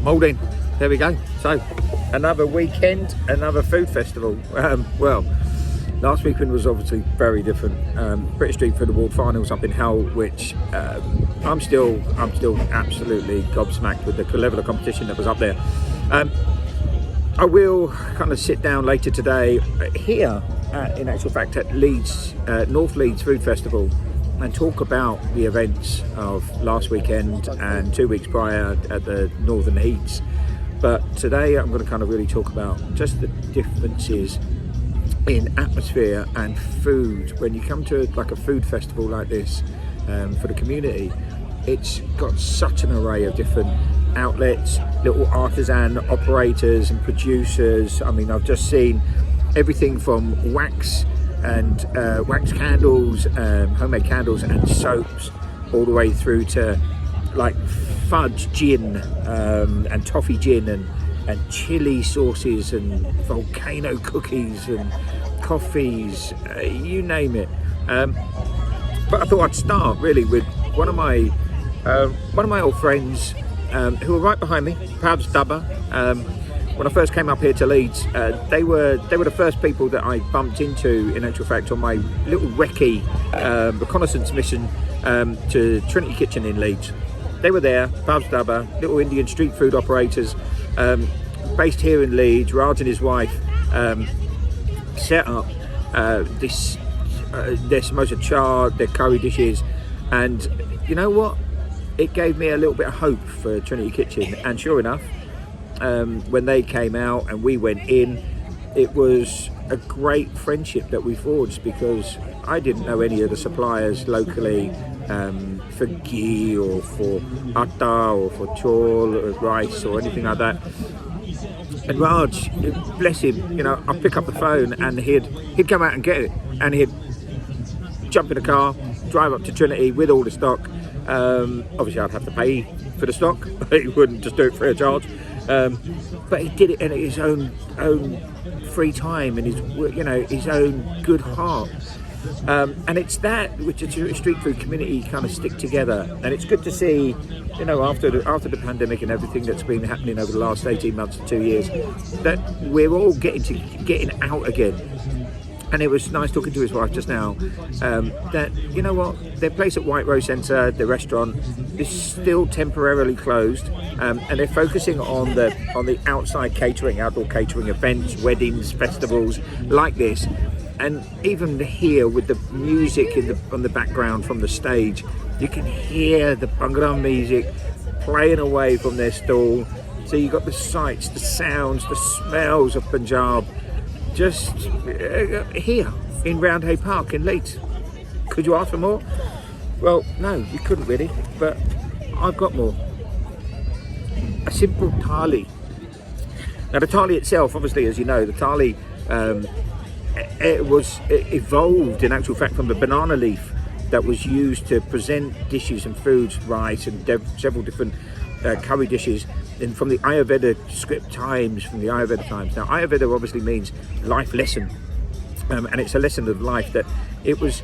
Moulding, there we go. So another weekend, another food festival. Well, last weekend was obviously very different. British Street Food Award finals up in Hull, which I'm still absolutely gobsmacked with the level of competition that was up there. I will kind of sit down later today here, in actual fact, at Leeds, North Leeds Food Festival, and talk about the events of last weekend and 2 weeks prior at the Northern Heats. But today I'm going to kind of really talk about just the differences in atmosphere and food when you come to like a food festival like this for the community. It's got such an array of different outlets, little artisan operators and producers. I mean, I've just seen everything from wax and wax candles, homemade candles and soaps, all the way through to like fudge gin and toffee gin and chili sauces and volcano cookies and coffees, you name it. But I thought I'd start really with one of my old friends who were right behind me, Pabs Dubber. When I first came up here to Leeds, they were the first people that I bumped into, in actual fact, on my little recce reconnaissance mission to Trinity Kitchen in Leeds. They were there, Pabs Dubber, little Indian street food operators, based here in Leeds. Raj and his wife set up their samosa chaat, their curry dishes, and you know what? It gave me a little bit of hope for Trinity Kitchen, and sure enough, when they came out and we went in, it was a great friendship that we forged, because I didn't know any of the suppliers locally for ghee or for atta or for chol or rice or anything like that. And Raj, bless him, you know, I'd pick up the phone and he'd come out and get it, and he'd jump in a car, drive up to Trinity with all the stock. Obviously I'd have to pay for the stock, he wouldn't just do it free of charge. But he did it in his own free time and his own good heart. And it's that which a street food community kind of stick together, and it's good to see, you know, after the pandemic and everything that's been happening over the last 18 months to 2 years, that we're all getting out again. And it was nice talking to his wife just now, that, you know what, their place at White Rose Centre, the restaurant, is still temporarily closed, and they're focusing on the outside catering, outdoor catering events, weddings, festivals like this. And even here with the music on the background from the stage, you can hear the Bhangra music playing away from their stall. So you've got the sights, the sounds, the smells of Punjab just here in Roundhay Park in Leeds. Could you ask for more? Well, no, you couldn't really, but I've got more. A simple thali. Now the thali itself, obviously, as you know, the thali it evolved in actual fact from the banana leaf that was used to present dishes and foods, rice and several different curry dishes, and from the Ayurvedic script times, from the Ayurveda times. Now Ayurveda obviously means life lesson, and it's a lesson of life, that it was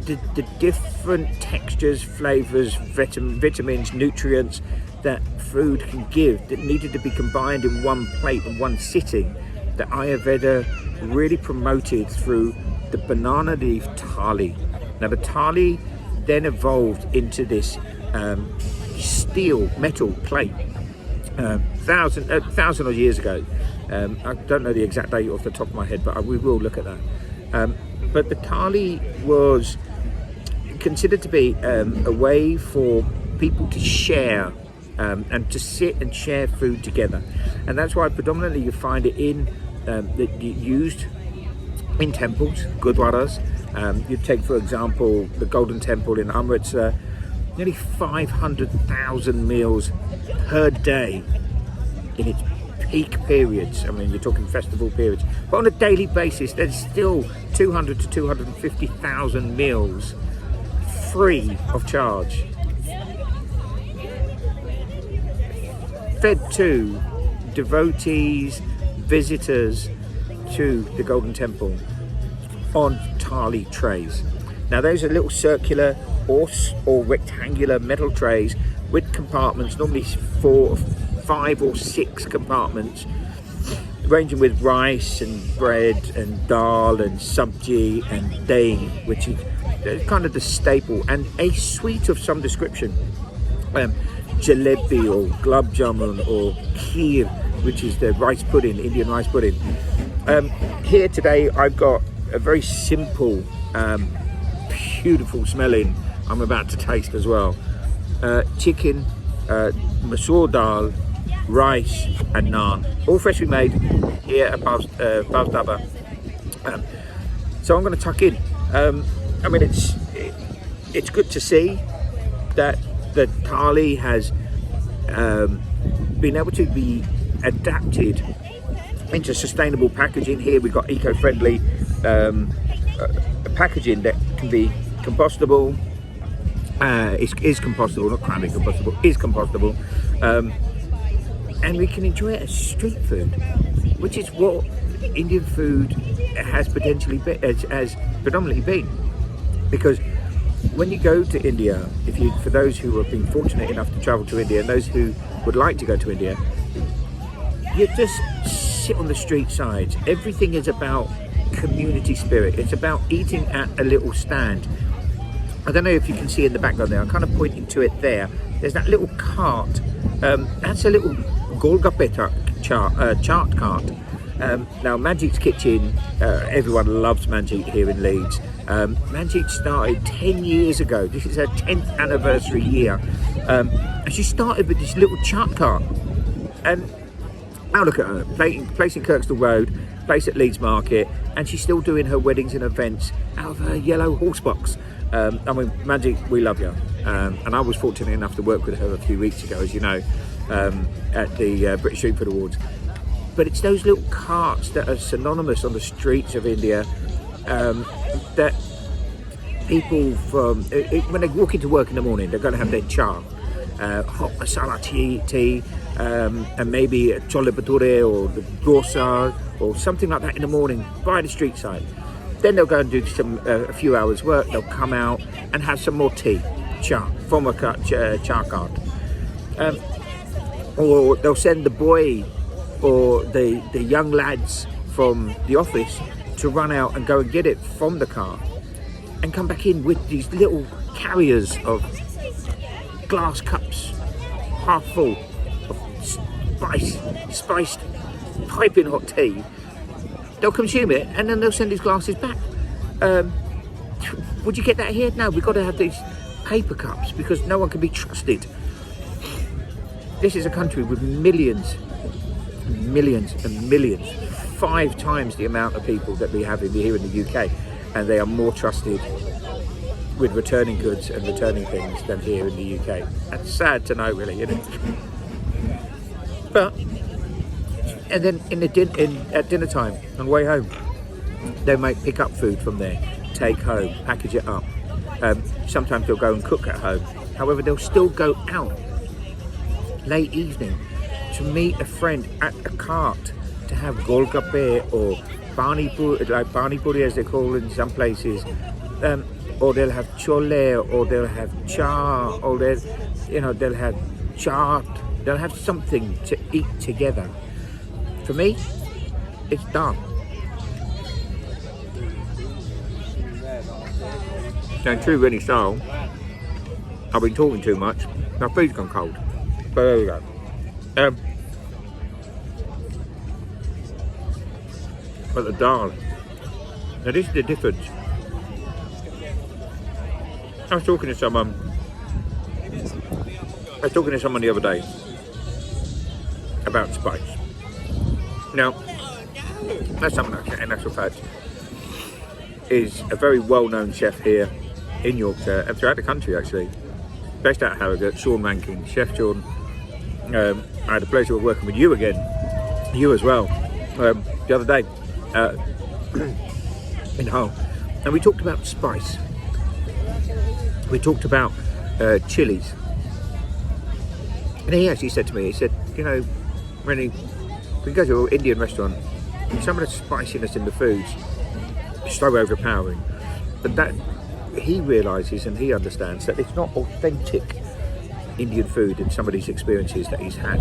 the different textures, flavours, vitamins, nutrients that food can give that needed to be combined in one plate in one sitting, that Ayurveda really promoted through the banana leaf thali. Now the thali then evolved into this metal plate, thousand odd years ago. I don't know the exact date off the top of my head, but we will look at that. But the thali was considered to be a way for people to share and to sit and share food together, and that's why predominantly you find it used in temples, gurdwaras. You take, for example, the Golden Temple in Amritsar, nearly 500,000 meals per day in its peak periods. I mean, you're talking festival periods, but on a daily basis, there's still 200 to 250,000 meals free of charge, fed to devotees, visitors to the Golden Temple on thali trays. Now those are little circular or rectangular metal trays with compartments, normally 5 or 6 compartments, ranging with rice and bread and dal and sabji and dahi, which is kind of the staple, and a sweet of some description. Jalebi or gulab jamun or kheer, which is the rice pudding, Indian rice pudding. Here today I've got a very simple, beautiful smelling, I'm about to taste as well. Chicken, masoor dal, rice and naan, all freshly made here at Bhav's Dhaba. So I'm going to tuck in. I mean, it's good to see that the thali has been able to be adapted into sustainable packaging. Here we've got eco-friendly packaging that can be compostable. Is compostable, not can be compostable, is compostable. And we can enjoy it as street food, which is what Indian food has potentially been, has predominantly been. Because when you go to India, for those who have been fortunate enough to travel to India and those who would like to go to India, you just sit on the street sides. Everything is about community spirit. It's about eating at a little stand. I don't know if you can see in the background there, I'm kind of pointing to it there. There's that little cart. That's a little Golgappe chaat cart. Now Manjeet's Kitchen, everyone loves Manjeet here in Leeds. Manjeet started 10 years ago. This is her 10th anniversary year. And she started with this little chaat cart. And now look at her, place in Kirkstall Road, place at Leeds Market, and she's still doing her weddings and events out of her yellow horse box. I mean, Manjeet, we love you. And I was fortunate enough to work with her a few weeks ago, as you know, at the British Street Food Awards. But it's those little carts that are synonymous on the streets of India, that people from, when they walk into work in the morning, they're going to have their cha, hot masala tea, and maybe a chole bhature or the dosa or something like that in the morning by the street side. Then they'll go and do a few hours work. They'll come out and have some more tea, cha, from a cha cart. Or they'll send the boy or the young lads from the office to run out and go and get it from the car and come back in with these little carriers of glass cups half full of spiced piping hot tea. They'll consume it and then they'll send these glasses back. Would you get that here? No, we've got to have these paper cups because no one can be trusted. This is a country with millions and millions, 5 times the amount of people that we have here in the UK, and they are more trusted with returning goods and returning things than here in the UK. That's sad to know, really, isn't it? But, and then at dinner time, on the way home, they might pick up food from there, take home, package it up. Sometimes they'll go and cook at home. However, they'll still go out late evening to meet a friend at a cart to have golgappe or pani puri as they call it in some places, or they'll have chole, or they'll have cha, or they'll have chaat. They'll have something to eat together. For me, it's done. Now, in true Rennie style, I've been talking too much. My food's gone cold. But there we go. But the dal. Now this is the difference. I was talking to someone the other day about spice. Now, that's someone that, in actual fact, is a very well-known chef here in Yorkshire and throughout the country, actually. Based out of Harrogate, Sean Rankin, Chef Sean. I had the pleasure of working with you again, you as well, the other day in Hull, and we talked about spice. We talked about chilies, and he actually said to me, he said, you know, Rennie, we go to an Indian restaurant, and some of the spiciness in the foods is so overpowering, but that he realises and he understands that it's not authentic Indian food and some of these experiences that he's had.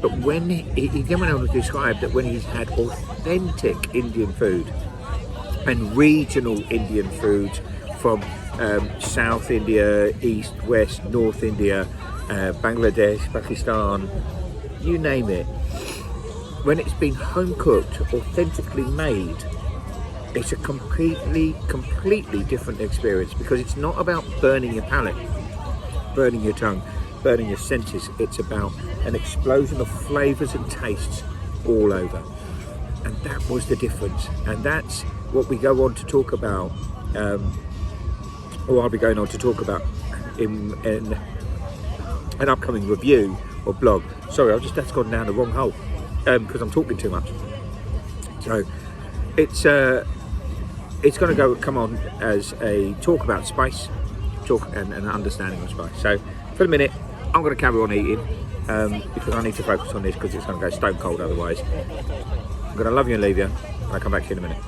But when he then went on to describe that when he's had authentic Indian food and regional Indian food from South India, East, West, North India, Bangladesh, Pakistan, you name it, when it's been home cooked, authentically made, it's a completely different experience, because it's not about burning your palate, burning your tongue, burning your senses. It's about an explosion of flavours and tastes all over. And that was the difference. And that's what we go on to talk about, or I'll be going on to talk about in an upcoming review or blog. Sorry, that's gone down the wrong hole because I'm talking too much. So it's going to come on as a talk about spice, and an understanding of spice. So for the minute, I'm going to carry on eating because I need to focus on this, because it's going to go stone cold otherwise. I'm going to love you and leave you, and I'll come back to you in a minute.